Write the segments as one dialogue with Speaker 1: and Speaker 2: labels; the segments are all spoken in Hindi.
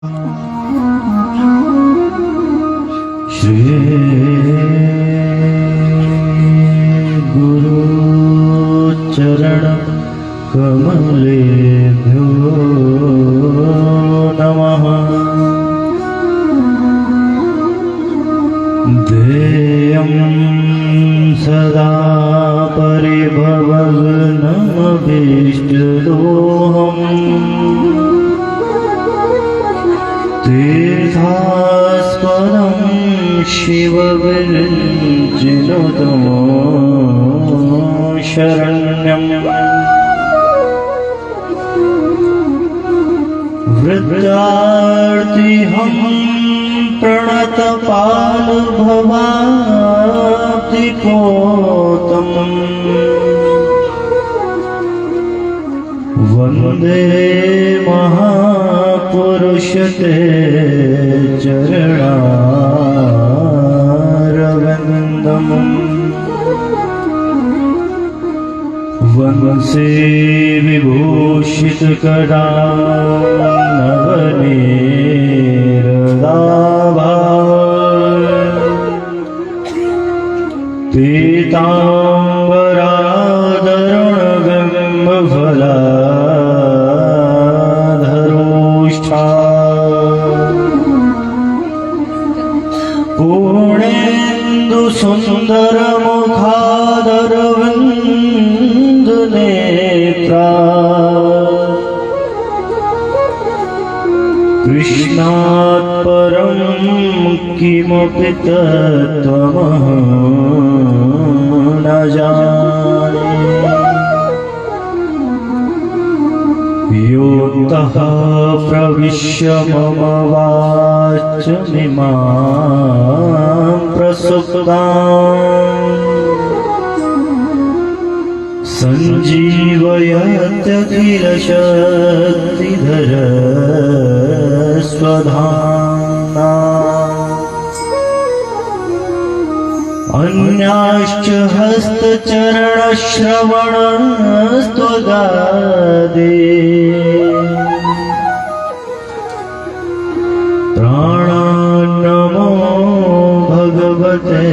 Speaker 1: श्री गुरु चरण कमलेभ्यो नमः। ध्येयं सदा परिभवग्नमभीष्टदोहम् तीर्थास्पदं शिवविरञ्जिनुतमो शरण्यम्। वृद्धार्तिहं प्रणतपालभवाब्धिपोतम् वन्दे महापुरुष ते चरणारविन्दम्। वंशे विभूषितकरानवनीरदाभा पीताम्बरादरुणबिम्बफला पूर्णेन्दु सुंदर मुखादरविंद नेत्रा कृष्णात् परं किमपि तत्त्वमहं न जाने। योऽन्तः प्रविश्य मम वाचमिमां प्रसुप्ताम् सञ्जीवयत्यखिलशक्तिधर स्वधाम्ना। अन्याश्च हस्तचरणश्रवणस्त्वगादि प्राणान्नमो भगवते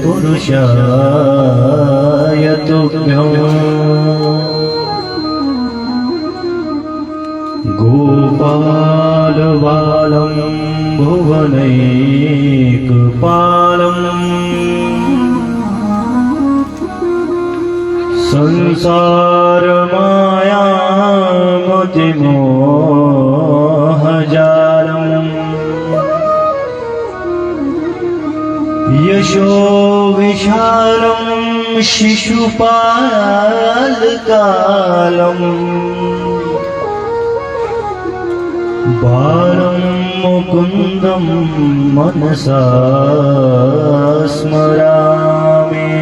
Speaker 1: पुरुषाय तुभ्यम्। गोपालबालं भुवनैकपालम् संसारमायामतिमोहजालम्। यशो विशालं शिशुपालकालम् बालं मुकुन्दं मनसा स्मरामि।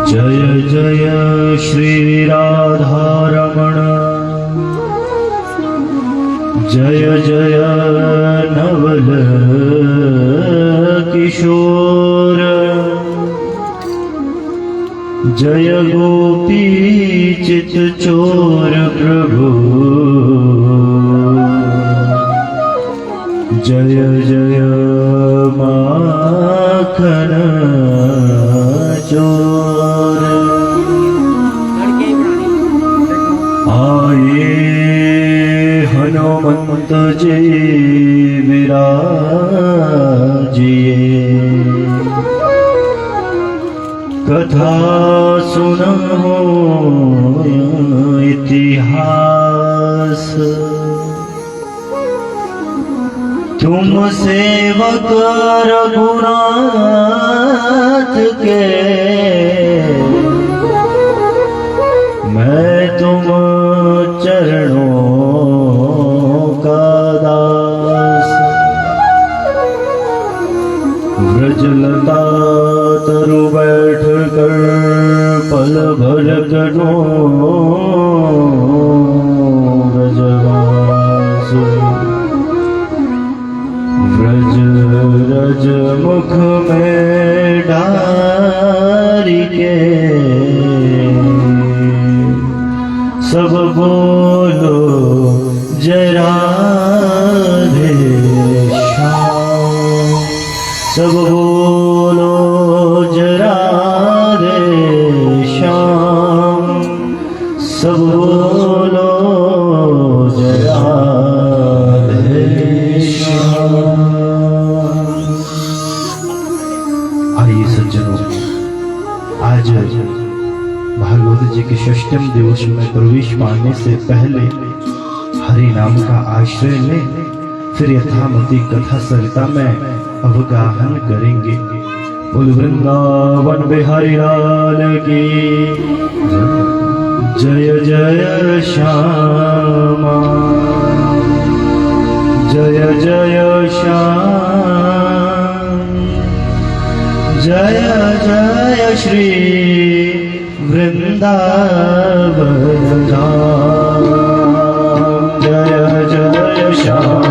Speaker 1: जय जय श्री राधारमण जय जय नवल किशोर जय गोपी चित्तचोर प्रभु जय जय माखन चोर। आए हनुमंत जी विराजिए कथा सुनो इतिहास। तुम सेवक रघुनाथ के मैं तुम चरणों का दास। व्रजलता तरु बैठ कर पल भर करो व्रजवास। व्रज रज मुख में डारी के सब बोल बोलो जय राधे श्याम, सब बोलो जय राधे श्याम, सब बोलो जय राधे श्याम। आइए सज्जनों, आज भागवत जी के षष्ठम दिवस में प्रवेश पाने से पहले हरि नाम का आश्रय लें, फिर यथामति कथा सरिता में अवगाहन करेंगे। बोल वृंदावन बिहारी लाल की जय जय श्यामा, जय जय श्याम, जय जय श्री वृंदावन धाम, जय जय श्याम,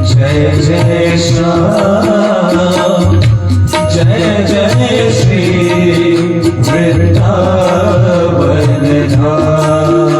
Speaker 2: जय जय श्याम, जय जय श्री वृंदावन धाम।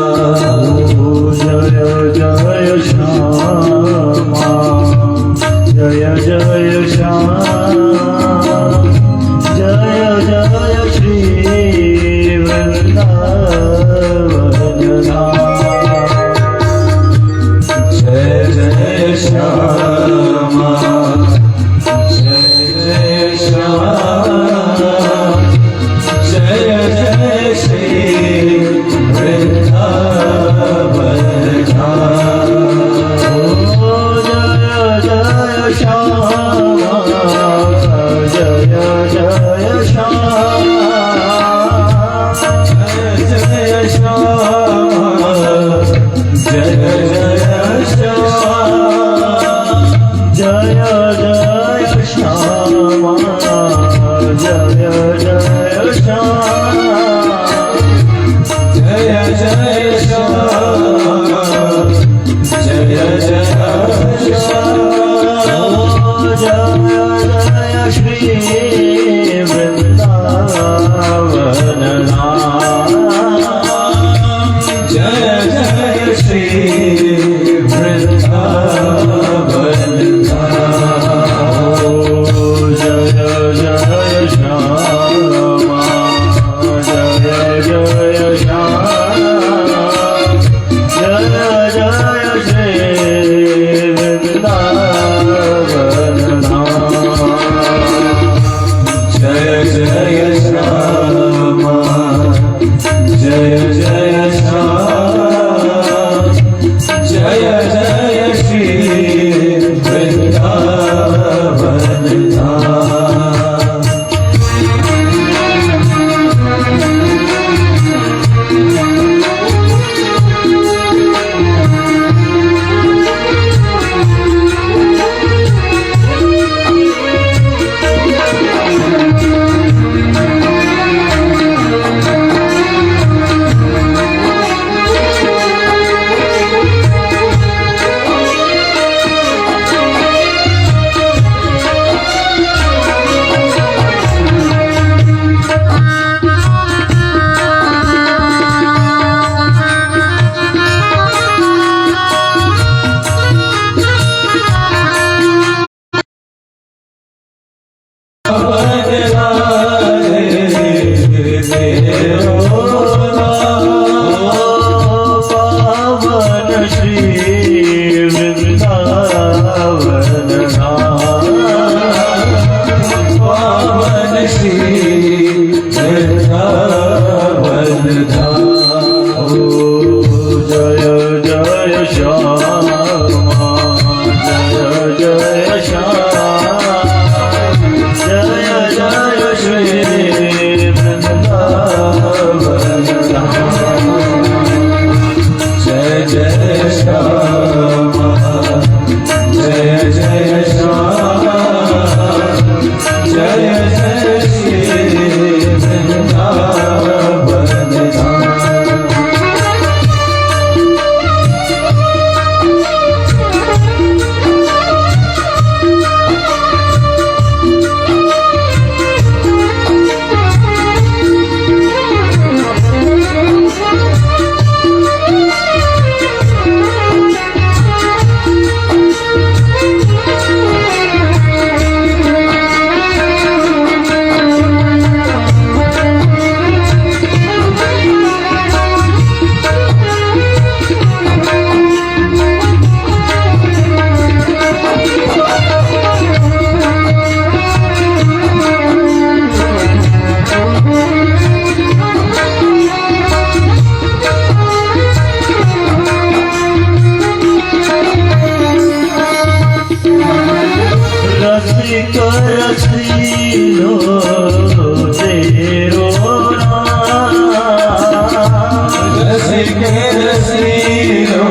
Speaker 2: रसीलो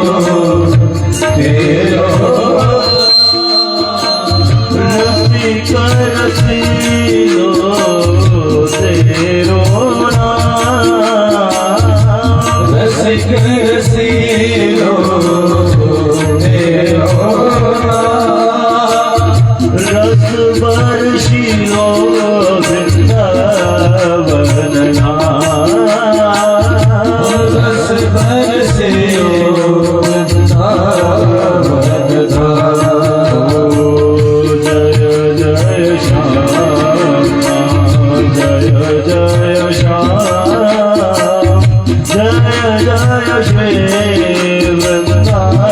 Speaker 2: तेरो
Speaker 1: रसिक रसीलो तेरो नाम
Speaker 2: रसिक रसीलो तेरो
Speaker 1: रस बरसीलो वृंदावन नाम
Speaker 2: रस बरसिलो वृंदावन धाम
Speaker 1: जय जय श्याम जय जय श्याम जय जय श्री वृंदावन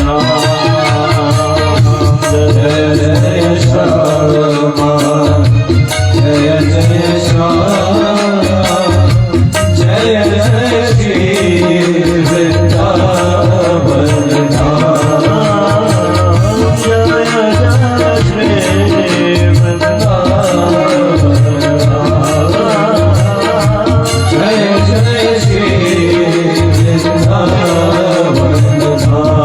Speaker 1: नाम
Speaker 2: जय जय श्यामा जय जय श्याम जय जय श्री वृंदावन धाम
Speaker 1: जय जय श्री वृंदावन
Speaker 2: जय जय श्री वृंदावन धाम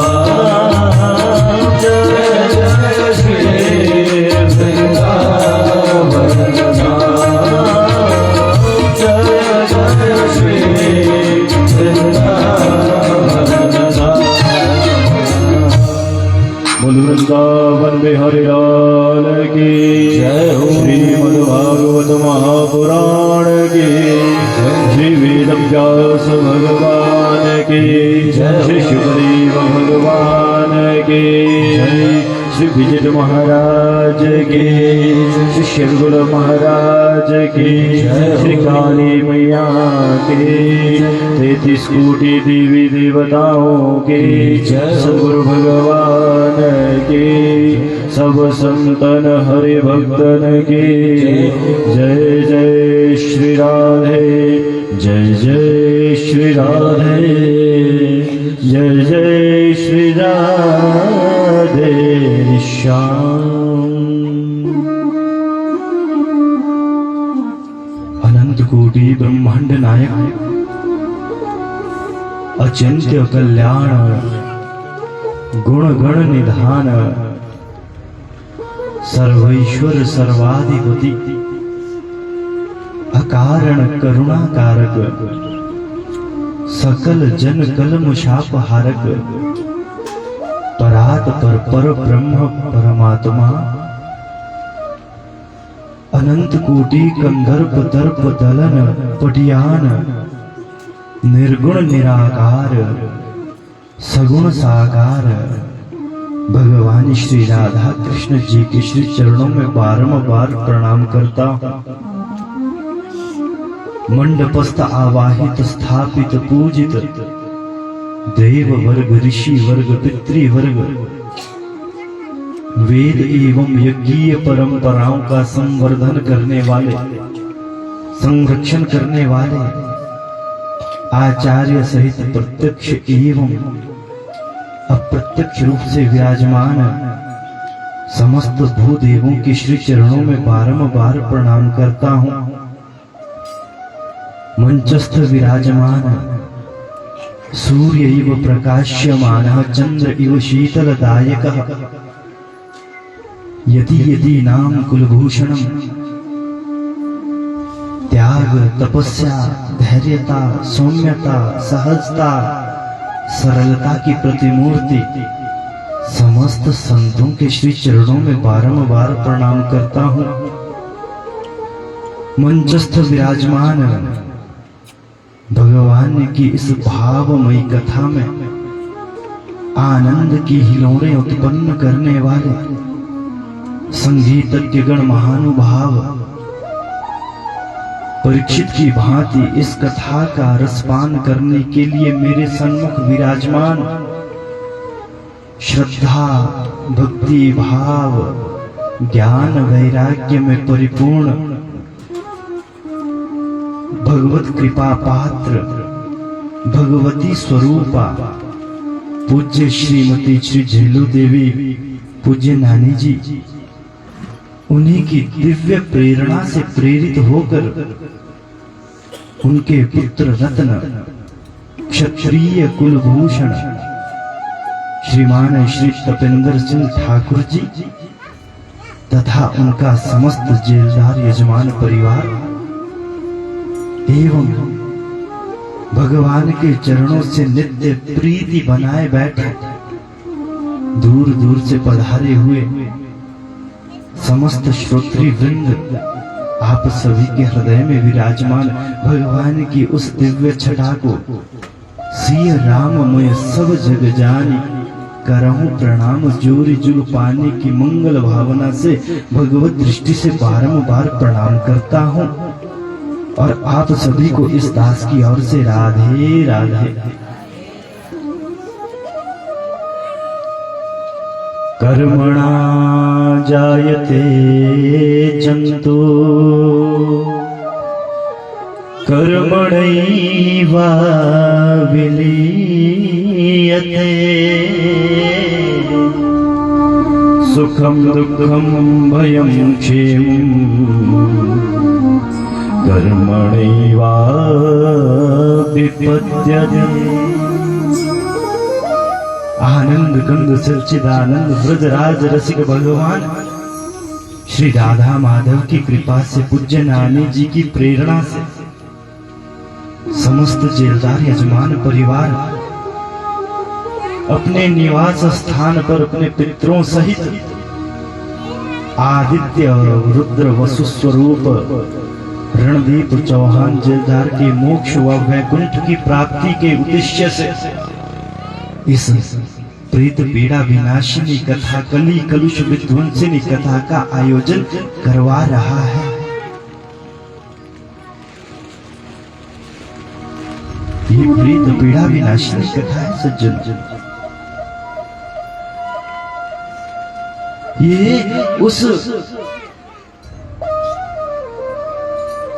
Speaker 2: जय जय श्री वृंदावन धाम जय जय श्री वृंदावन धाम
Speaker 1: बोल वृंदावन बिहारी लाल की
Speaker 2: जय हो।
Speaker 1: श्रीमद् भागवत महापुराण की श्री वेद व्यास भगवान की
Speaker 2: जय हो।
Speaker 1: श्री शुकदेव भगवान की श्री विजय महाराज की श्री शिरगुल महाराज की
Speaker 2: जय हो।
Speaker 1: श्री काली मैया की 33 कोटि देवी देवताओं की
Speaker 2: जय हो।
Speaker 1: सद्गुरु भगवान की सब संतन हरि भक्तन की जय जय श्री राधे जय जय श्री राधे जय जय श्री राधे श्याम। अनंत कोटि ब्रह्मांड नायक अचिंत्य कल्याण गुण गण निधान सर्वैश्वर सर्वाधिपति अकारण करुणाकारक सकल जन कलम शाप हारक परात पर ब्रह्म परमात्मा अनंत कोटि कंदर्प दर्प दलन पटियान निर्गुण निराकार सगुण साकार भगवान श्री राधा कृष्ण जी के श्री चरणों में बारंबार प्रणाम करता हूं। मंडपस्थ आवाहित स्थापित पूजित देव वर्ग ऋषि वर्ग पितृ वर्ग वेद एवं यज्ञीय परंपराओं का संवर्धन करने वाले संरक्षण करने वाले आचार्य सहित प्रत्यक्ष एवं अप्रत्यक्ष रूप से विराजमान समस्त भूदेवों के श्री चरणों में बारंबार प्रणाम करता हूं। मंचस्थ विराजमान सूर्य इव प्रकाश्यमानः चंद्र इव शीतलदायकः यदि यदि नाम कुलभूषणम् त्याग तपस्या धैर्यता सौम्यता सहजता सरलता की प्रतिमूर्ति समस्त संतों के श्री चरणों में बारंबार प्रणाम करता हूं। मंचस्थ विराजमान भगवान की इस भावमयी कथा में आनंद की हिलोरें उत्पन्न करने वाले संगीतज्ञ गण महानुभाव परीक्षित की भांति इस कथा का रसपान करने के लिए मेरे सन्मुख विराजमान श्रद्धा भक्ति भाव ज्ञान वैराग्य में परिपूर्ण भगवत कृपा पात्र भगवती स्वरूपा पूज्य श्रीमती श्री झेलू देवी पूज्य नानी जी उन्हीं की दिव्य प्रेरणा से प्रेरित होकर उनके पुत्र रत्न क्षत्रिय कुलभूषण श्रीमान श्री तपेंद्र सिंह ठाकुर जी तथा उनका समस्त जेलदार यजमान परिवार एवं भगवान के चरणों से नित्य प्रीति बनाए बैठे दूर दूर से पधारे हुए समस्त श्रोत्री वृंद, आप सभी के हृदय में विराजमान भगवान की उस दिव्य छटा को सिय राममय सब जग जानी करहूं प्रणाम जोरी जुग पाने की मंगल भावना से भगवत दृष्टि से बारंबार प्रणाम करता हूं और आप सभी को इस दास की ओर से राधे राधे। कर्मणा जायते जंतु कर्मणैव विलीयते सुखम दुःखम भयं क्षेमं कर्मणैव विपद्यते। आनंद कंद सच्चिदानंद ब्रजराज रसिक भगवान श्री राधा माधव की कृपा से पूज्य नानी जी की प्रेरणा से समस्त जेलदार यजमान परिवार अपने निवास स्थान पर अपने पितरों सहित आदित्य और रुद्र वसु स्वरूप रणदीप चौहान जेलदार के मोक्ष व वैकुंठ की प्राप्ति के उद्देश्य से इस प्रीत पीड़ा विनाशिनी कथा कली कलुष विध्वंसिनी कथा का आयोजन करवा रहा है। ये प्रीत पीड़ा विनाशिनी कथा है सज्जन, ये उस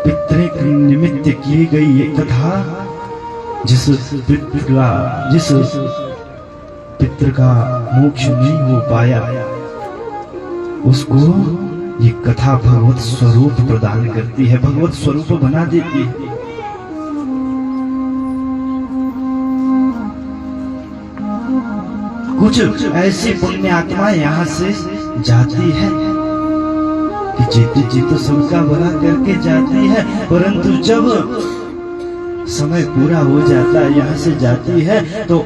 Speaker 1: पितृ निमित्त की गई ये कथा जिस पितृ का मोक्ष नहीं हो पाया उसको ये कथा भगवत स्वरूप प्रदान करती है, भगवत स्वरूप बना देती है। कुछ ऐसी पुण्य आत्मा यहाँ से जाती है कि जीते जी तो सबका भला करके जाती है, परंतु जब समय पूरा हो जाता है यहाँ से जाती है तो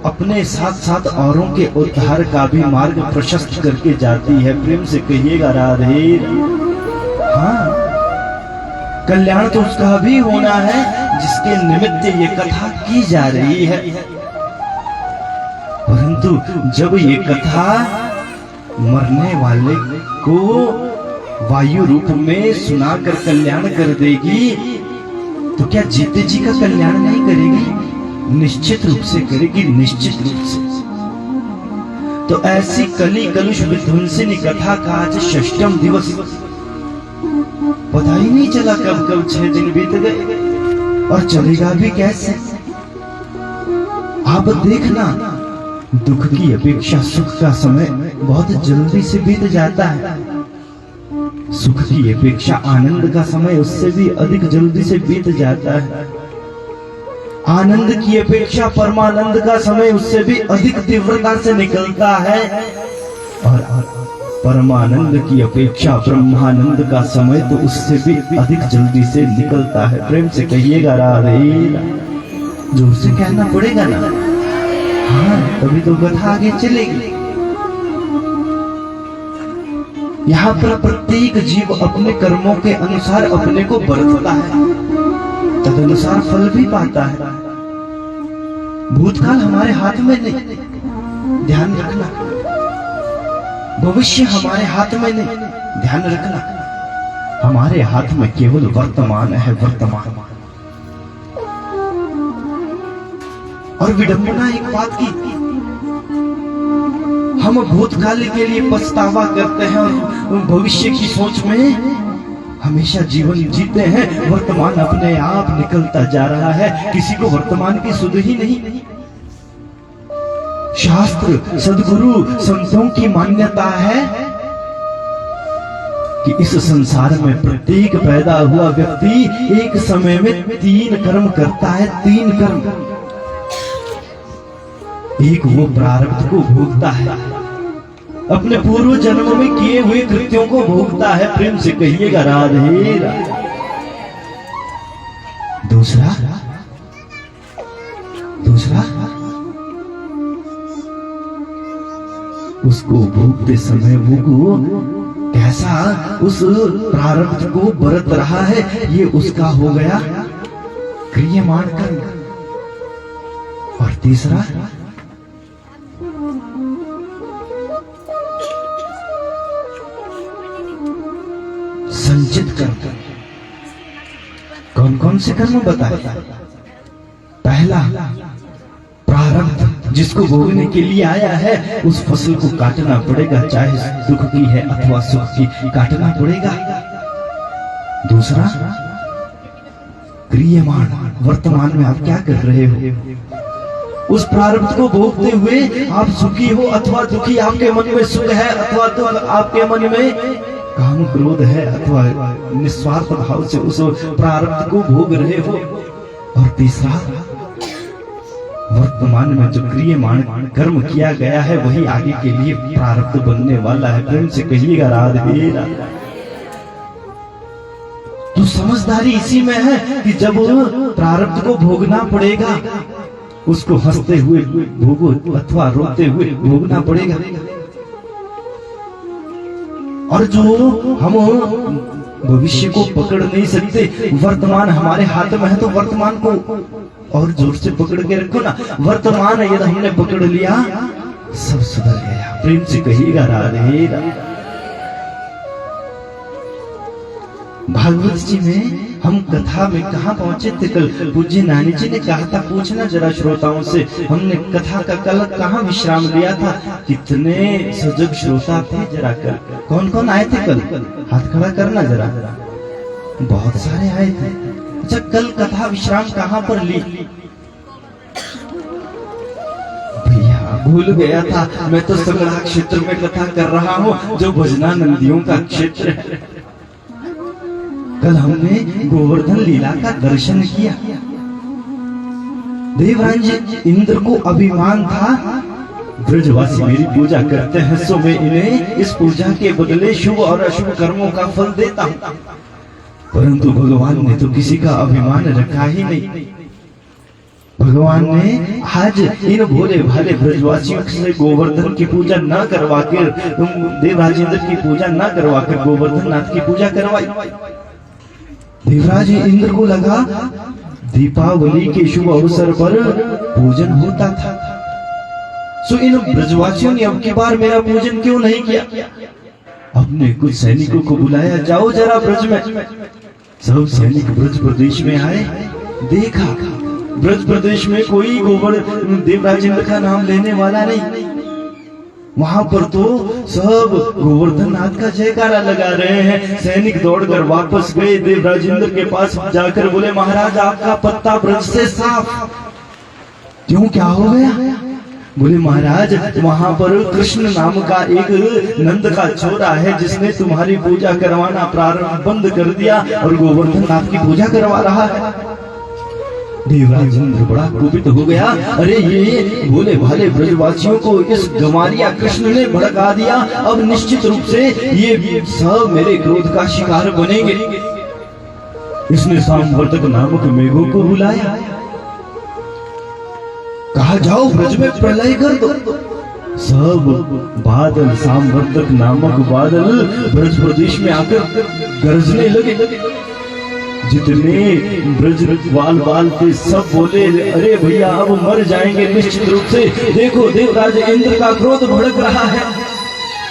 Speaker 1: अपने साथ साथ औरों के उद्धार का भी मार्ग प्रशस्त करके जाती है। प्रेम से कहिएगा राधे। हाँ, कल्याण तो उसका भी होना है जिसके निमित्त ये कथा की जा रही है, परंतु जब ये कथा मरने वाले को वायु रूप में सुनाकर कल्याण कर देगी तो क्या जीते जी का कल्याण नहीं करेगी? निश्चित रूप से करेगी, निश्चित रूप से। तो ऐसी कली कलुष विध्वंसिनी कथा का आज षष्ठम दिवस, पता ही नहीं चला कब कब 6 दिन बीत गए और चलेगा भी कैसे। आप देखना, दुख की अपेक्षा सुख का समय बहुत जल्दी से बीत जाता है, सुख की अपेक्षा आनंद का समय उससे भी अधिक जल्दी से बीत जाता है, आनंद की अपेक्षा परमानंद का समय उससे भी अधिक तीव्रता से निकलता है और परमानंद की अपेक्षा ब्रह्मानंद का समय तो उससे भी अधिक जल्दी से निकलता है। प्रेम से कहिएगा राधे। जोर से कहना पड़ेगा ना, हाँ, तभी तो कथा आगे चलेगी। यहाँ पर प्रत्येक जीव अपने कर्मों के अनुसार अपने को बरतता है, तदनुसार फल भी पाता है। भूतकाल हमारे हाथ में नहीं, ध्यान रखना। भविष्य हमारे हाथ में नहीं, ध्यान रखना। हमारे हाथ में केवल वर्तमान है, वर्तमान। और विडंबना एक बात की, हम भूतकाल के लिए पछतावा करते हैं और भविष्य की सोच में हमेशा जीवन जीते हैं। वर्तमान अपने आप निकलता जा रहा है, किसी को वर्तमान की सुध ही नहीं। शास्त्र, सद्गुरु, संतों की मान्यता है कि इस संसार में प्रत्येक पैदा हुआ व्यक्ति एक समय में 3 कर्म करता है, 3 कर्म। एक वो प्रारब्ध को भोगता है, अपने पूर्व जन्म में किए हुए कृत्यों को भोगता है। प्रेम से कहिएगा राधे राधे। दूसरा उसको भोगते समय वो कैसा उस प्रारब्ध को बरत रहा है, ये उसका हो गया क्रियमाण कर्म। और तीसरा संचित कर्म। कौन कौन से कर्म बताए? पहला प्रारब्ध, जिसको भोगने के लिए आया है उस फसल को काटना पड़ेगा, चाहे दुख की है अथवा सुख की, काटना पड़ेगा। दूसरा क्रियमाण, वर्तमान में आप क्या कर रहे हो? उस प्रारब्ध को भोगते हुए आप सुखी हो अथवा दुखी, आपके मन में सुख है अथवा दुख, आपके मन में काम क्रोध है अथवा निस्वार्थ भाव से उस प्रारब्ध को भोग रहे हो। और तीसरा वर्तमान में जो क्रियमाण कर्म किया गया है वही आगे के लिए प्रारब्ध बनने वाला है। प्रेम से कहिएगा राधे राधे। तो समझदारी इसी में है कि जब प्रारब्ध को भोगना पड़ेगा उसको हंसते हुए भोगो अथवा रोते हुए भोगना पड़ेगा। और जो हम भविष्य को पकड़ नहीं सकते, वर्तमान हमारे हाथ में है तो वर्तमान को और जोर से पकड़ के रखो ना। वर्तमान यदि हमने पकड़ लिया सब सुधर गया। प्रेम से कहिएगा राधे राधे। भागवत जी में हम कथा में कहा पहुंचे थे कल? पूज्य नानी जी ने कहा था, पूछना जरा श्रोताओं से, हमने कथा का कल कहाँ विश्राम लिया था? कितने सजग श्रोता थे जरा कर? कौन कौन आए थे कल? हाथ खड़ा करना जरा। बहुत सारे आए थे। अच्छा, कल कथा विश्राम कहाँ पर ली? भैया भूल गया था, मैं तो संग्रह क्षेत्र में कथा कर रहा हूँ जो भजनानंदियों का क्षेत्र है। कल हमने गोवर्धन लीला का दर्शन किया। देवराज इंद्र को अभिमान था, ब्रजवासी मेरी पूजा करते हैं सो मैं इन्हें इस पूजा के बदले शुभ और अशुभ कर्मों का फल देता हूं। परंतु भगवान ने तो किसी का अभिमान रखा ही नहीं। भगवान ने आज इन भोले भाले ब्रजवासियों से गोवर्धन की पूजा न करवा कर, देवराज इंद्र की पूजा न करवा कर गोवर्धन नाथ की पूजा करवाई। देवराज इंद्र को लगा दीपावली के शुभ अवसर पर पूजन होता था, सो इन ब्रजवासियों ने अब की बार मेरा पूजन क्यों नहीं किया? अपने कुछ सैनिकों को बुलाया, जाओ जरा ब्रज में। सब सैनिक ब्रज प्रदेश में आए, देखा ब्रज प्रदेश में कोई गोवर्धन देवराज इंद्र का नाम लेने वाला नहीं। वहां पर तो सब गोवर्धन नाथ का जयकारा लगा रहे हैं। सैनिक दौड़कर वापस गए, देवराज इंद्र के पास जाकर बोले, महाराज आपका पत्ता ब्रज से साफ। क्यों, क्या हो गया? बोले महाराज वहां पर कृष्ण नाम का एक नंद का छोरा है जिसने तुम्हारी पूजा करवाना प्रारंभ बंद कर दिया और गोवर्धन नाथ की पूजा करवा रहा है। देवराज इंद्र बड़ा कुपित हो गया, अरे ये भोले भाले ब्रजवासियों को इस गंवारिया कृष्ण ने भड़का दिया, अब निश्चित रूप से ये सब मेरे क्रोध का शिकार बनेंगे। इसने सांवर्तक नामक मेघों को बुलाया, कहा जाओ ब्रज में प्रलय कर दो। सब बादल, सांवर्तक नामक बादल ब्रज प्रदेश में आकर गरजने लगे। जितने ब्रज बाल थे सब बोले, अरे भैया अब मर जाएंगे निश्चित रूप से। देखो देवराज इंद्र का क्रोध भड़क रहा है।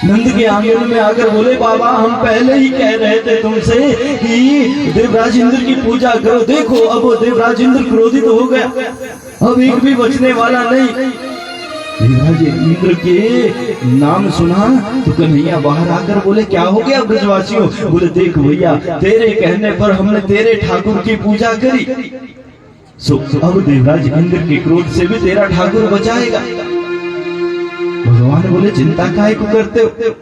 Speaker 1: नंद के आंगन में आकर बोले, बाबा हम पहले ही कह रहे थे तुमसे कि देवराज इंद्र की पूजा करो। देखो अब देवराज इंद्र क्रोधित हो गया, अब एक भी बचने वाला नहीं। देवराज इंद्र के नाम सुना तो कन्हैया बाहर आकर बोले, क्या हो गया ब्रजवासियों? बोले देख भैया तेरे कहने पर हमने तेरे ठाकुर की पूजा करी, सो अब देवराज इंद्र के क्रोध से भी तेरा ठाकुर बचाएगा। भगवान बोले, चिंता काहे को करते हो?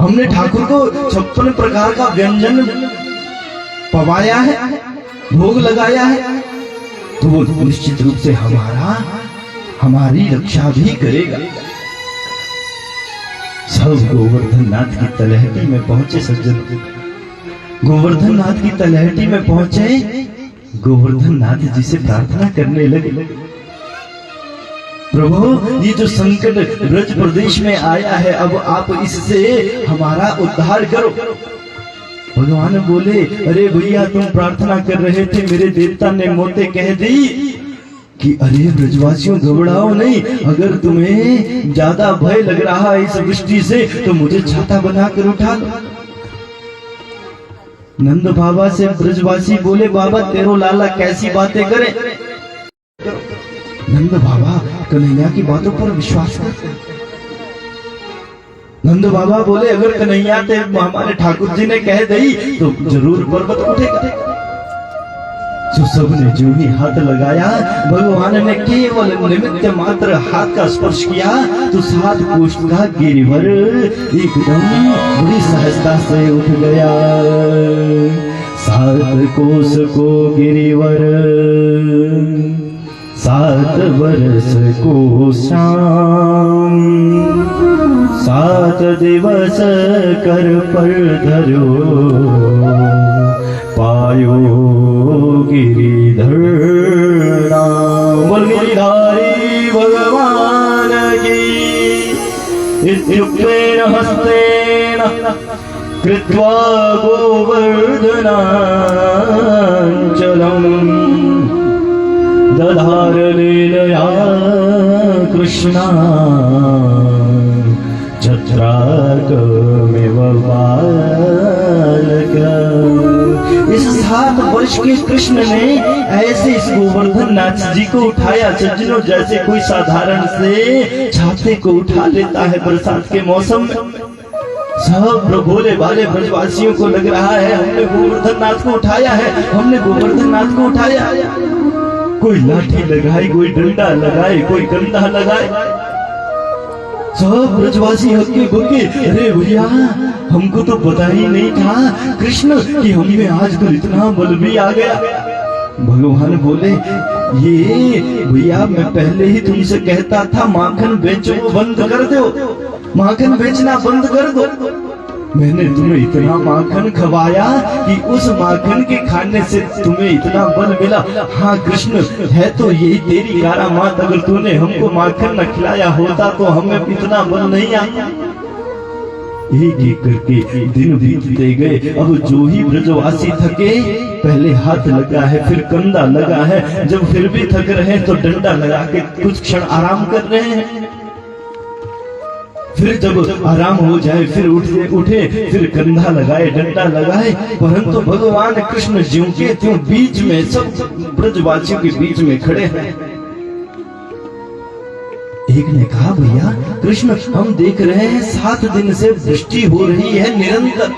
Speaker 1: हमने ठाकुर को 56 प्रकार का व्यंजन पवाया है, भोग लगाया है, तो वो निश्चित रूप से हमारा हमारी रक्षा भी करेगा। सब गोवर्धन नाथ की तलहटी में पहुंचे सज्जन। गोवर्धन नाथ की तलहटी में पहुंचे, गोवर्धन नाथ जी से प्रार्थना करने लगे, प्रभु ये जो संकट ब्रज प्रदेश में आया है, अब आप इससे हमारा उद्धार करो। भगवान बोले, अरे भैया तुम प्रार्थना कर रहे थे, मेरे देवता ने मोते कह दी कि अरे ब्रजवासियों घबराओ नहीं, अगर तुम्हें ज्यादा भय लग रहा है इस वृष्टि से तो मुझे छाता बनाकर उठा लो। नंद बाबा से ब्रजवासी बोले, बाबा तेरो लाला कैसी बातें करे। नंद बाबा कन्हैया की बातों पर विश्वास करते। नंद बाबा बोले, अगर कन्हैया ते हमारे ठाकुर जी ने कह दी तो जरूर पर्वत उठेगा। तो सबने जो ही हाथ लगाया, भगवान ने केवल निमित्त मात्र हाथ का स्पर्श किया तो 7 कोष का गिरिवर एकदम बड़ी सहजता से उठ गया। 7 कोष को गिरिवर 7 वर्ष को श्याम, 7 दिवस कर पर धरो, पायो गिरिधर नाम। बोल गिरिधारी भगवान की। इत्युक्तेन हस्तेन कृत्वा गोवर्धनाञ्चलम् दधार लीलया कृष्णा छत्राकमिव बालक। इस 7 वर्ष के कृष्ण ने ऐसे इस गोवर्धन नाथ जी को उठाया सज्जनों, जैसे कोई साधारण से छाते को उठा लेता है बरसात के मौसम में। सब भोले भाले ब्रजवासियों को लग रहा है हमने गोवर्धन नाथ को उठाया है, हमने गोवर्धन नाथ को उठाया। कोई लाठी लगाए, कोई डंडा लगाए, कोई कंधा लगाए। सब ब्रजवासी हक्के बक्के, अरे भैया हमको तो पता ही नहीं था कृष्ण कि हमें आजकल इतना बल भी आ गया। भगवान बोले, ये भैया मैं पहले ही तुमसे कहता था माखन बेचो बंद कर दो, माखन बेचना बंद कर दो। मैंने तुम्हें इतना माखन खवाया कि उस माखन के खाने से तुम्हें इतना बल मिला। हाँ कृष्ण है तो यही तेरी करामात, अगर तूने हमको माखन न खिलाया होता तो हमें इतना बल नहीं आता। एक एक करके दिन बीतते गए। अब जो ही ब्रजवासी थके, पहले हाथ लगा है, फिर कंधा लगा है, जब फिर भी थक रहे तो डंडा लगा के कुछ क्षण आराम कर रहे हैं। फिर जब आराम हो जाए फिर उठे, फिर कंधा लगाए, डंडा लगाए, परंतु भगवान कृष्ण ज्यों के त्यों बीच में, सब ब्रजवासियों के बीच में खड़े हैं। एक ने कहा, भैया कृष्ण हम देख रहे हैं 7 दिन से वृष्टि हो रही है निरंतर।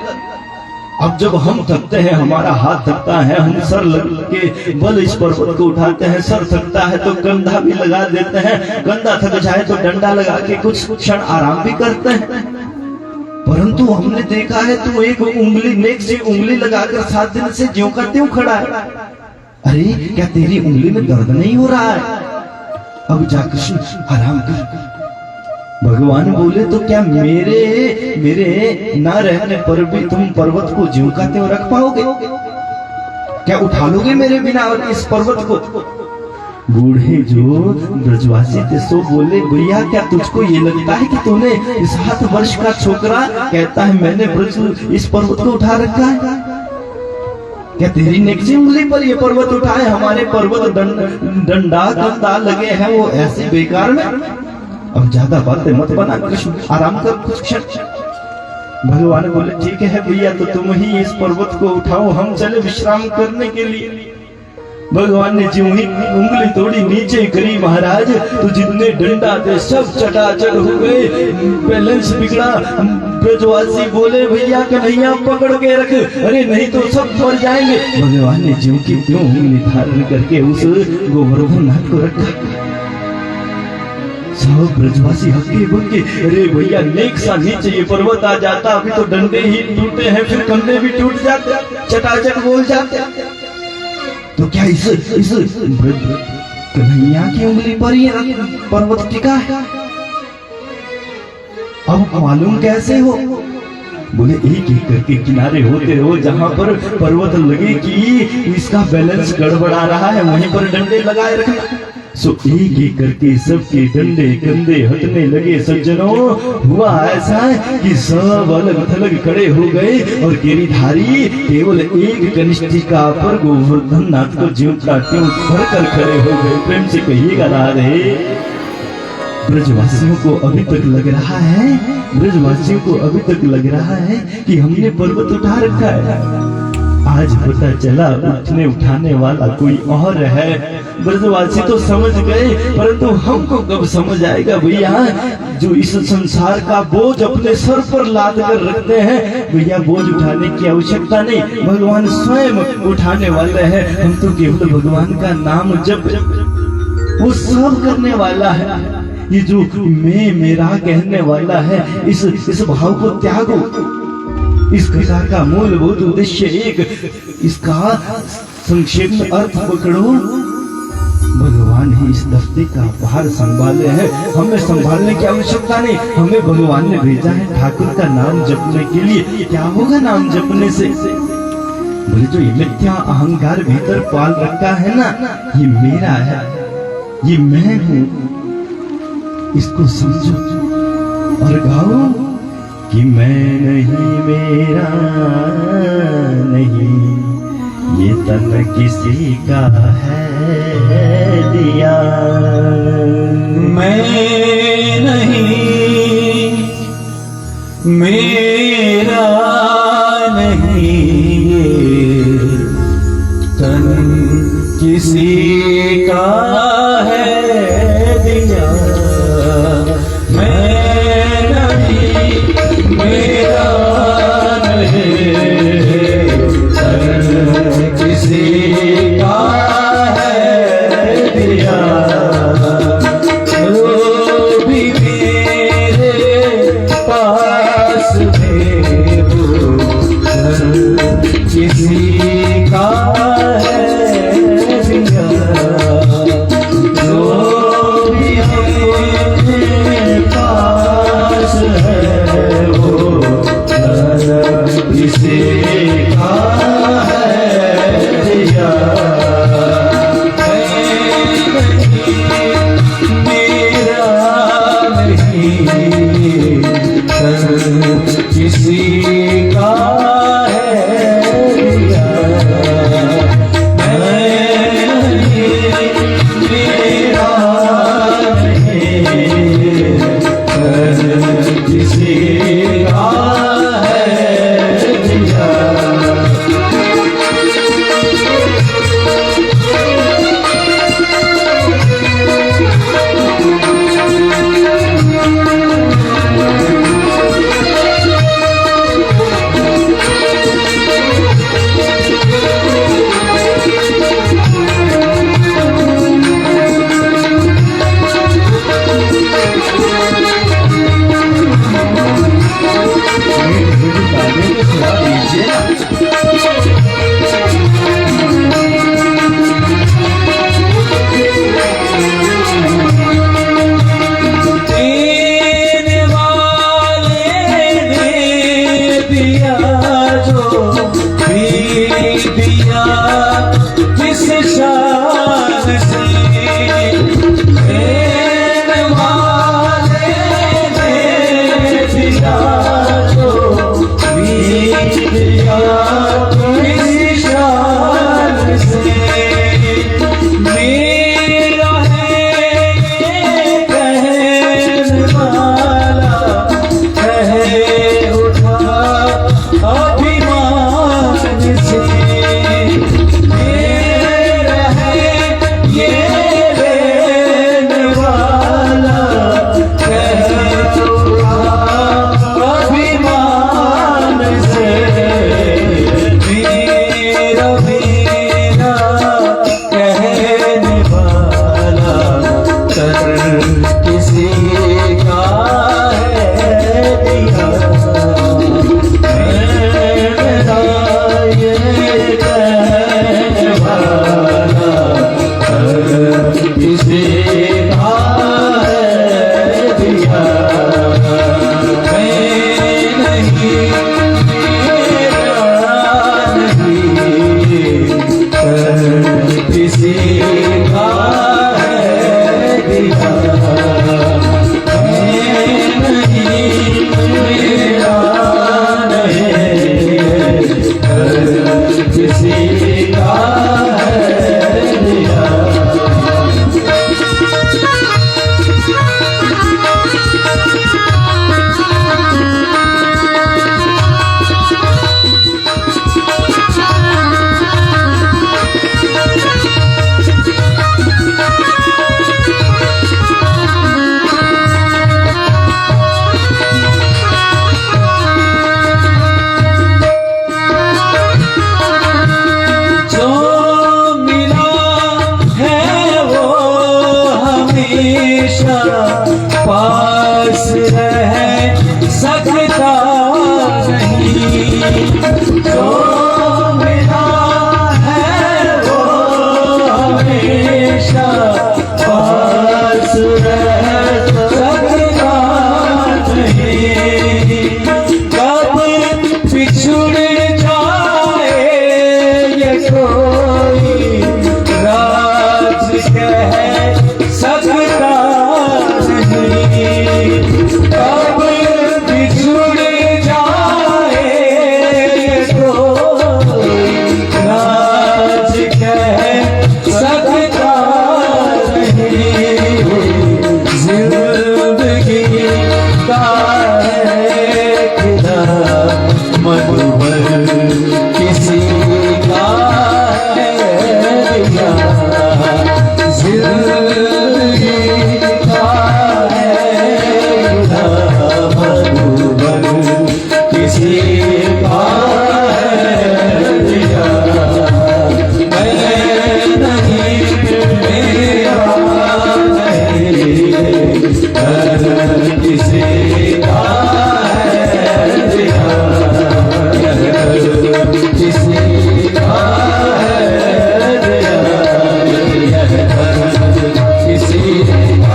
Speaker 1: अब जब हम थकते हैं, हमारा हाथ थकता है, हम सर लग के बल इस पर्वत को उठाते हैं, सर थकता है तो कंधा भी लगा देते हैं, कंधा थक जाए तो डंडा लगा के कुछ क्षण आराम भी करते हैं। परंतु हमने देखा है तू एक उंगली, नेक से उंगली लगाकर 7 दिन से ज्यों का त्यों खड़ा है। अरे क्या तेरी उंगली में दर्द नहीं हो रहा है? अब जा कृष्ण आराम कर। भगवान बोले, तो क्या मेरे ना रहने पर भी तुम पर्वत को ज्यों का त्यों रख पाओगे? क्या उठा लोगे मेरे बिना इस पर्वत को? बूढ़े जो ब्रजवासी थे सो बोले, भैया क्या तुझको ये लगता है कि तूने इस 7 वर्ष का छोकरा कहता है मैंने ब्रज इस पर्वत को उठा रखा है? क्या तेरी नेक्सी उंगली पर ये पर्वत उठाए? हमारे पर्वत डंडा कंधा लगे हैं वो ऐसे बेकार में। अब ज्यादा बातें मत बना कृष्ण, आराम कर कुछ क्षण। भगवान बोले, ठीक है भैया तो तुम ही इस पर्वत को उठाओ, हम चले विश्राम करने के लिए। भगवान ने ज्यों ही उंगली थोड़ी नीचे करी महाराज, तो जितने डंडा थे सब चटाचट हो गए, बैलेंस बिगड़ा। ब्रजवासी बोले, भैया कन्हैया पकड़ के रख, अरे नहीं तो सब मर जाएंगे। भगवान ने ज्यों की त्यों उंगली धारण करके उस गोवर्धन नाथ को रखा। सब ब्रजवासी हक्के बक्के, अरे भैया नेक सा नीचे ये पर्वत आ जाता, अभी तो डंडे ही टूटे हैं, फिर कंधे भी टूट जाते, चटाचट बोल जाते। तो क्या इस कन्हैया की उंगली पर ये पर्वत टिका है। अब मालूम कैसे हो? बोले एक एक करके किनारे होते रहो, जहां पर पर्वत लगे कि इसका बैलेंस गड़बड़ा रहा है वहीं पर डंडे लगाए रखना। सो एक एक करके सबके डंडे कंधे हटने लगे। सज्जनों, हुआ ऐसा कि सब अलग थलग खड़े हो गए और गिरिधारी केवल एक कनिष्ठिका पर गोवर्धन नाथ को जीवता त्यों भर कर खड़े हो गए। प्रेम से कहिएगा राधे। ब्रजवासियों को अभी तक लग रहा है, ब्रजवासियों को अभी तक लग रहा है कि हमने पर्वत उठा रखा है। आज पता चला उठने उठाने वाला कोई और है। ब्रजवासी तो समझ गए, परंतु हमको कब समझ आएगा भैया? जो इस संसार का बोझ अपने सर पर लाद कर रखते हैं, भैया बोझ उठाने की आवश्यकता नहीं, भगवान स्वयं उठाने वाले हैं। हम तो केवल भगवान का नाम जप, वो सब करने वाला है। ये जो मैं मेरा कहने वाला है, इस भाव को त्यागो। इस कथा का मूलभूत उद्देश्य एक, इसका संक्षेप में अर्थ पकड़ो। भगवान ही इस दफ्ते का भार संभाले हैं, हमें संभालने की आवश्यकता नहीं। हमें भगवान ने भेजा है ठाकुर का नाम जपने के लिए। क्या होगा नाम जपने से? बोले जो ये मिथ्या अहंकार भीतर पाल रखा है ना, ये मेरा है, ये मैं हूँ, इसको समझो और गाओ कि मैं नहीं, मेरा नहीं, ये तन किसी का है दिया।
Speaker 2: मैं नहीं, मेरा नहीं, ये तन किसी का है दिया। पास रह सकता नहीं, जो मिला है वो हमेशा पास रह सकता नहीं। कब पिछुड़ जाए ये कोई राज कह सकता नहीं, कब बिछुड़ जाए ये कोई राज कह सकता नहीं। जिंदगी का है खुदा मधुबन किसी का है दिया, जिंदगी का है खुदा मधुबन किसी का है दिया। मैं नहीं मेरा नहीं, किसी का है दिया, किसी का है दिया, किसी का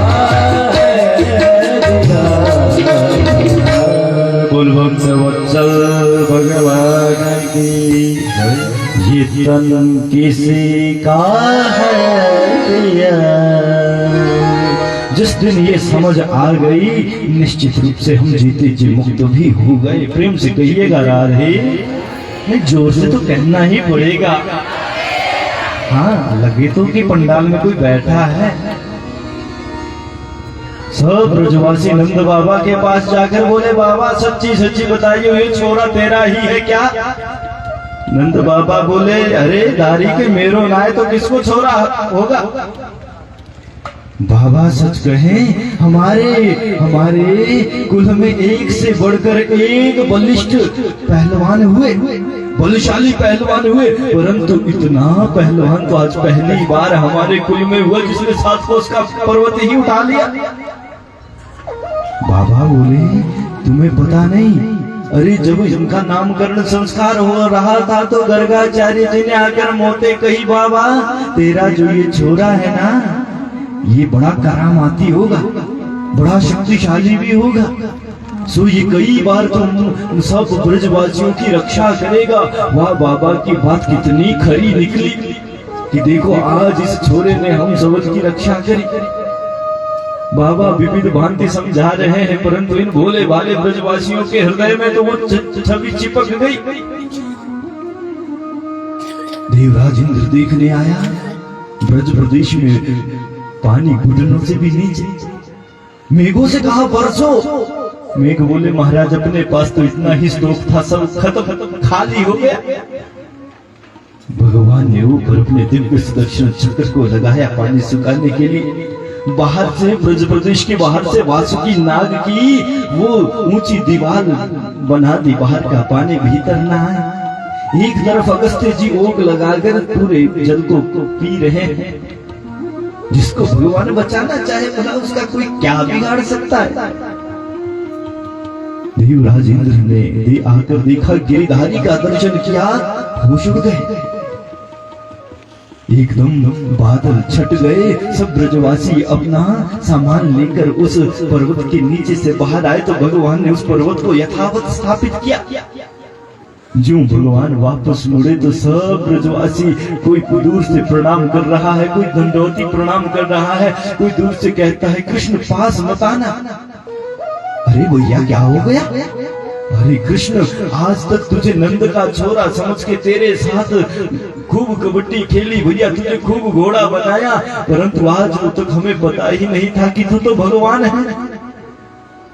Speaker 2: है दिया। बोल भक्त वत्सल भगवान की ये तन किसी का है दिया। जिस दिन ये समझ आ गई निश्चित रूप से हम जीते जी मुक्त भी हो गए। प्रेम से कहिएगा राधे। नहीं, जोर से तो कहना ही पड़ेगा। हाँ, लगे तो कि पंडाल में कोई बैठा है। सब ब्रजवासी नंद बाबा के पास जाकर बोले, बाबा सच्ची सच्ची बताइए ये छोरा तेरा ही है क्या? नंद बाबा बोले, अरे दारी के मेरो नाय तो किसको छोरा होगा? बाबा सच कहें, हमारे कुल में एक से बढ़कर एक बलिष्ठ पहलवान हुए, बलशाली पहलवान हुए, परंतु इतना पहलवान तो आज पहली बार हमारे कुल में हुआ जिसने 7 कोस का पर्वत ही उठा लिया। बाबा बोले, तुम्हें पता नहीं? अरे जब इनका नामकरण संस्कार हो रहा था तो गर्गाचार्य जी ने आकर मोते कही, बाबा तेरा जो ये छोरा है ना, ये बड़ा करामाती होगा, बड़ा शक्तिशाली भी होगा, सो ये कई बार तो सब ब्रजवासियों की रक्षा करेगा। वाह, बाबा की बात कितनी खरी निकली कि देखो आज इस छोरे ने हम सबकी की रक्षा करी। बाबा विविध भांति समझा रहे हैं, परंतु इन भोले भाले ब्रजवासियों के हृदय में तो वो छवि चिपक गई। देवराज इंद्र देखने आया, ब्रज प्रदेश में पानी घुटनों से भी नीचे। मेघों से कहा बरसो। मेघ बोले, महाराज अपने पास तो इतना ही स्टॉक था, सब खत्म खाली हो गया। भगवान ने ऊपर अपने दिव्य सुदर्शन चक्र को लगाया पानी सुखाने के लिए। बाहर से ब्रज प्रदेश के बाहर से वासुकी नाग की वो ऊंची दीवार बना दी, बाहर का पानी भीतर ना आए। एक तरफ अगस्त्य जी ओग लगाकर पूरे जल को पी रहे हैं। जिसको भगवान बचाना चाहे भला उसका कोई क्या बिगाड़ सकता है। देवराज इंद्र ने आकर देखा, गिरिधारी का दर्शन किया, होश उड़ गए। एकदम बादल छट गए। सब ब्रजवासी अपना सामान लेकर उस पर्वत के नीचे से बाहर आए तो भगवान ने उस पर्वत को यथावत स्थापित किया। जो भगवान वापस मुड़े तो सब ब्रजवासी, कोई दूर से प्रणाम कर रहा है, कोई दंडवती प्रणाम कर रहा है, कोई दूर से कहता है कृष्ण पास मत आना। अरे भैया क्या हो गया? अरे कृष्ण, आज तक तुझे नंद का छोरा समझ के तेरे साथ खूब कबड्डी खेली भैया, तुझे खूब घोड़ा बनाया, परंतु आज तक हमें पता ही नहीं था कि तू तो भगवान है।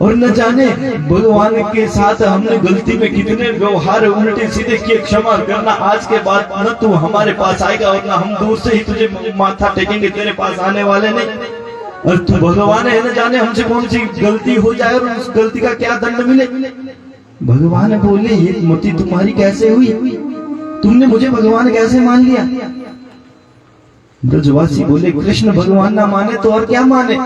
Speaker 2: और न जाने भगवान के साथ हमने गलती में कितने व्यवहार उल्टे सीधे किए। क्षमा करना, आज के बाद न तू हमारे पास आएगा और न हम दूर से ही तुझे माथा टेकेंगे, तेरे पास आने वाले नहीं। और तू भगवान है, न जाने हमसे कौन सी गलती हो जाए और उस गलती का क्या दंड मिले। भगवान बोले, ये मति तुम्हारी कैसे हुई? तुमने मुझे भगवान कैसे मान लिया? ब्रजवासी बोले, कृष्ण भगवान ना माने तो और क्या माने?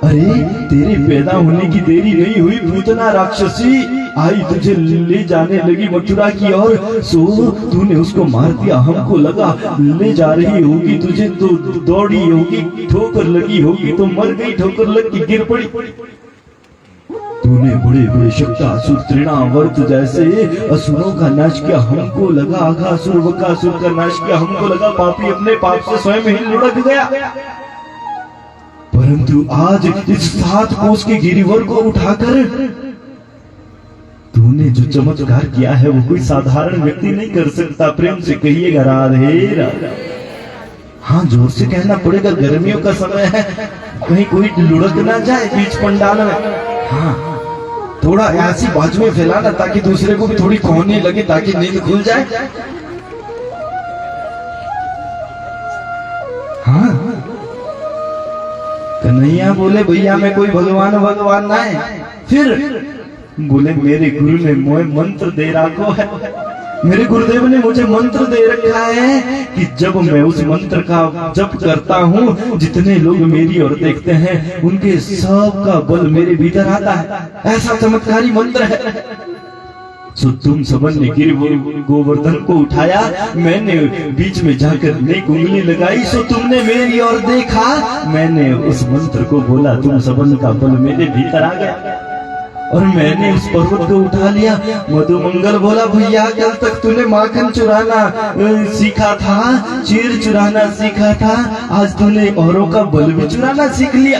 Speaker 2: अरे तेरे पैदा होने की देरी नहीं हुई पूतना राक्षसी, आई तुझे ले जाने लगी मथुरा की ओर। सो तूने उसको मार दिया, हमको लगा ले जा रही होगी तुझे, तो दौड़ी होगी, ठोकर लगी होगी तो मर गई, ठोकर लग के गिर पड़ी। तूने बड़े बड़े शक्तासुर तृणावर्त जैसे असुरों का नाश किया, हमको लगा अघासुर बकासुर का नाश किया, हमको लगा पापी अपने पाप से स्वयं ही लुढ़क गया। परंतु आज इस 7 कोस के गिरिवर को उठाकर तूने जो चमत्कार किया है वो कोई साधारण व्यक्ति नहीं कर सकता। प्रेम से कहिएगा राधे राधे। हाँ, जोर से कहना पड़ेगा, गर्मियों का समय है, कहीं कोई लुढ़क ना जाए बीच पंडाल में। हाँ, थोड़ा ऐसी बाजू में फैलाना ताकि दूसरे को भी थोड़ी कोहनी लगे, ताकि नींद खुल जाए। हाँ, कन्हैया बोले भैया मैं कोई भगवान भगवान ना है। फिर बोले मेरे गुरु ने मोए मंत्र दे रखो है, मेरे गुरुदेव ने मुझे मंत्र दे रखा है कि जब मैं उस मंत्र का जप करता हूँ, जितने लोग मेरी ओर देखते हैं उनके सब का बल मेरे भीतर आता है। ऐसा चमत्कारी मंत्र है। सो तुम सबन ने गिर गोवर्धन को उठाया, मैंने बीच में जाकर नेक उंगली लगाई। सो तुमने मेरी ओर देखा, मैंने उस मंत्र को बोला, तुम सबन का बल मेरे भीतर आ गया और मैंने उस पर्वत को उठा लिया। मधुमंगल बोला भैया कल तक तूने माखन चुराना सीखा था, चीर चुराना सीखा था, आज तूने औरों का बल भी चुराना सीख लिया।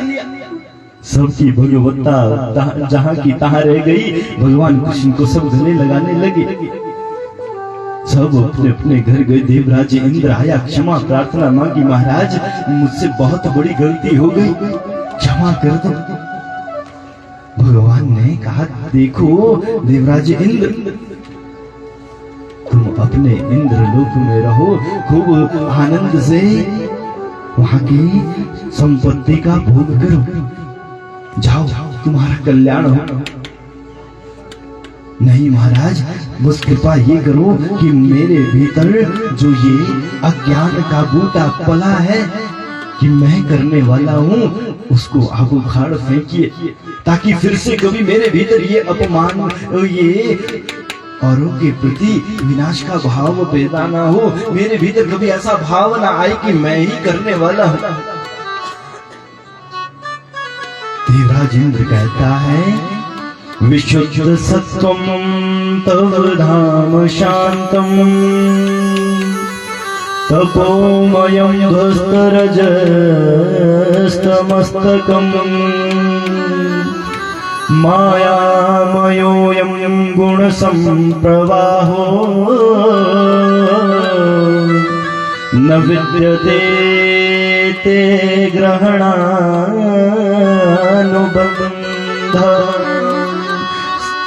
Speaker 2: सबकी भगवत्ता जहाँ की तहाँ रह गई। भगवान कृष्ण को सब गले लगाने लगे। सब अपने अपने घर गए। देवराज इंद्र आया, क्षमा प्रार्थना मांगी, महाराज मुझसे बहुत बड़ी गलती हो गई, क्षमा कर दो। भगवान ने कहा देखो देवराज इंद्र, तुम अपने इंद्र लोक में रहो, खूब आनंद से वहां की संपत्ति का भोग करो, जाओ तुम्हारा कल्याण हो। नहीं महाराज, बस कृपा ये करो कि मेरे भीतर जो ये अज्ञान का बूटा पला है कि मैं करने वाला हूँ, उसको आप उखाड़ फेंकिए, ताकि फिर से कभी मेरे भीतर ये अपमान, ये औरों के प्रति विनाश का भाव पैदा ना हो। मेरे भीतर कभी ऐसा भाव ना आए कि मैं ही करने वाला हूँ। देवराज इंद्र कहता है विशुद्ध सत्वम तव धाम शांतम तपोमयं ध्वस्तरजस्तमस्तकम् मायामयोऽयं गुणसम्प्रवाहो न विद्यते ते ग्रहणानुबन्धः।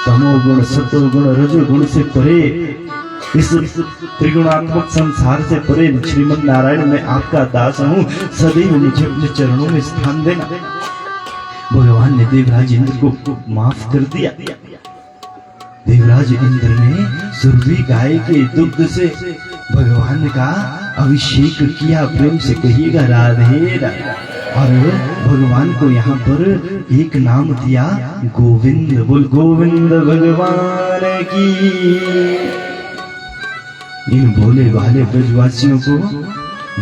Speaker 2: तमोगुण सतोगुण रजोगुण से परे, इस त्रिगुणात्मक संसार से परे श्रीमद नारायण में आपका दास हूँ, सदैव मुझे अपने चरणों में स्थान देना। भगवान ने देवराज इंद्र को माफ कर दिया। देवराज इंद्र ने सुरभि गाय के दुग्ध से भगवान का अभिषेक किया। प्रेम से कहिएगा राधे राधे। और भगवान को यहाँ पर एक नाम दिया गोविंद। बोल गोविंद भगवान की। इन भोले भाले ब्रजवासियों को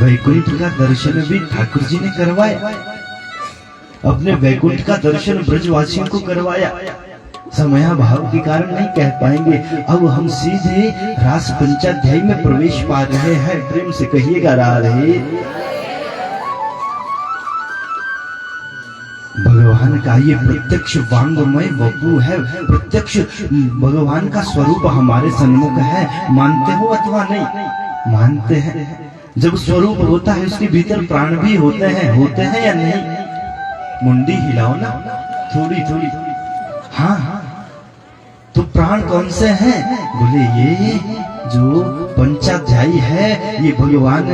Speaker 2: वैकुंठ का दर्शन भी ठाकुर जी ने करवाया। अपने वैकुंठ का दर्शन ब्रजवासियों को करवाया। समयाभाव के कारण नहीं कह पाएंगे। अब हम सीधे रास पंचाध्याय में प्रवेश पा रहे हैं। प्रेम से कहिएगा राधे। भगवान का ये प्रत्यक्ष वांगमय वपु है। प्रत्यक्ष भगवान का स्वरूप हमारे सन्मुख है। मानते हो अथवा नहीं? मानते हैं। जब स्वरूप होता है उसके भीतर प्राण भी होते हैं या नहीं? मुंडी हिलाओ ना थोड़ी थोड़ी। हाँ, तो प्राण कौन से हैं? बोले ये जो पंचाध्यायी है, ये भगवान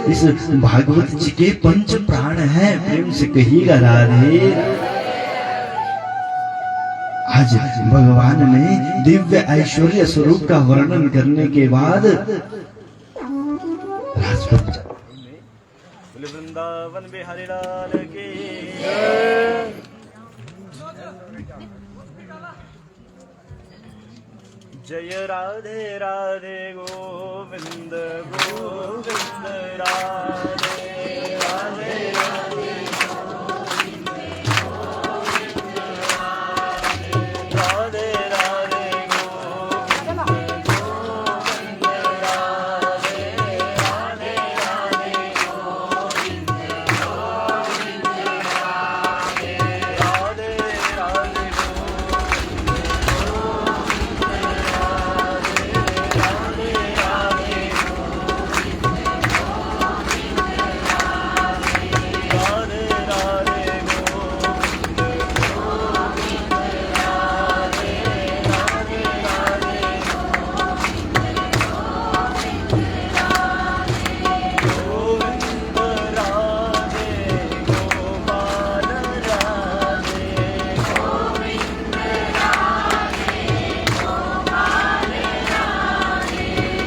Speaker 2: इस भागवत जी के पंच प्राण हैं। प्रेम से कहिएगा राधे। आज भगवान ने दिव्य ऐश्वर्य स्वरूप का वर्णन करने के बाद वृंदावन बिहारी लाल की जय राधे राधे गोविंद गोविंद राधे राधे राधे राधे राधे गोविंद गोविंद राधे राधे राधे गोविंद गोविंद राधे राधे राधे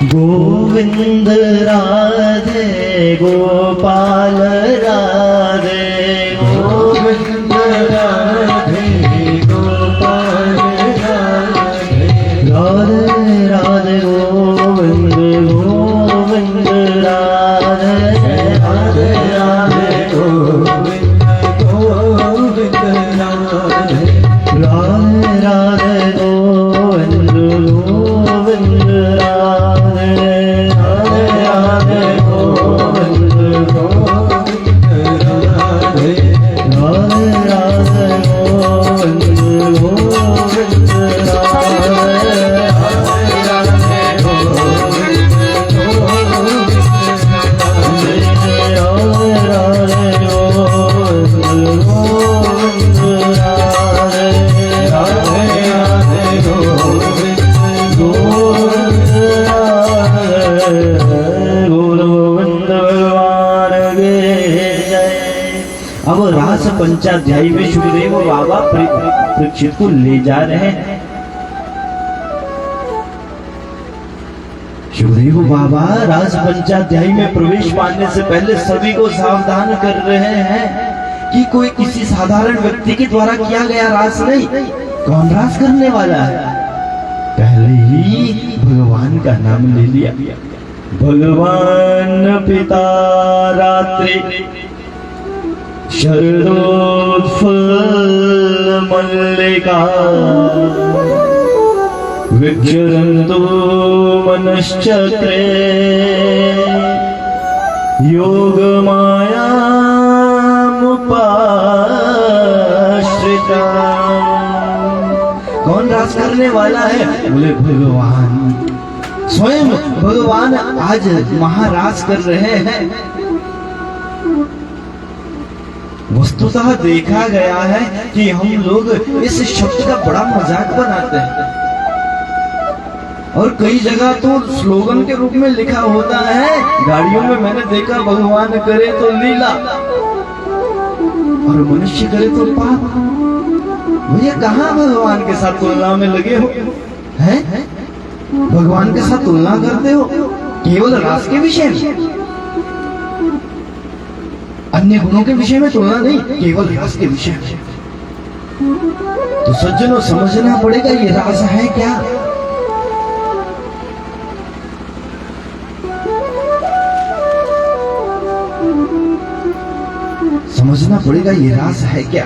Speaker 2: गोविंद राधे गोपाल राधे गोविंद राधे गोपाल राधे राधे राधे गोविंद गोविंद राधे राधे राधे गोविंद गोविंद राधे राधे राधे गोविंद गोविंद राधे अब रास पंचाध्यायी में सुखदेव बाबा परीक्षित को ले जा रहे हैं। सुखदेव बाबा रास पंचाध्यायी में प्रवेश पाने से पहले सभी को सावधान कर रहे हैं कि कोई किसी साधारण व्यक्ति के द्वारा किया गया रास नहीं, कौन रास करने वाला है। पहले ही भगवान का नाम ले लिया। भगवान पिता रात्रि शरदोत्फुल्ल मल्लिका विचरन्तु मनश्चक्रे योगमायामुपाश्रिता। कौन रास करने वाला है? बोले भगवान, स्वयं भगवान आज महारास कर रहे हैं। वस्तुतः देखा गया है कि हम लोग इस शब्द का बड़ा मजाक बनाते हैं और कई जगह तो स्लोगन के रूप में लिखा होता है। गाड़ियों में मैंने देखा, भगवान करे तो लीला और मनुष्य करे तो पाप। भैया कहाँ भगवान के साथ तुलना में लगे हो? हैं? भगवान के साथ तुलना करते हो केवल रास के विषय में, अन्य गुणों के विषय में तुलना नहीं, केवल रास के विषय में। तो सज्जनों, समझना पड़ेगा ये रास है क्या। समझना पड़ेगा ये रास है क्या।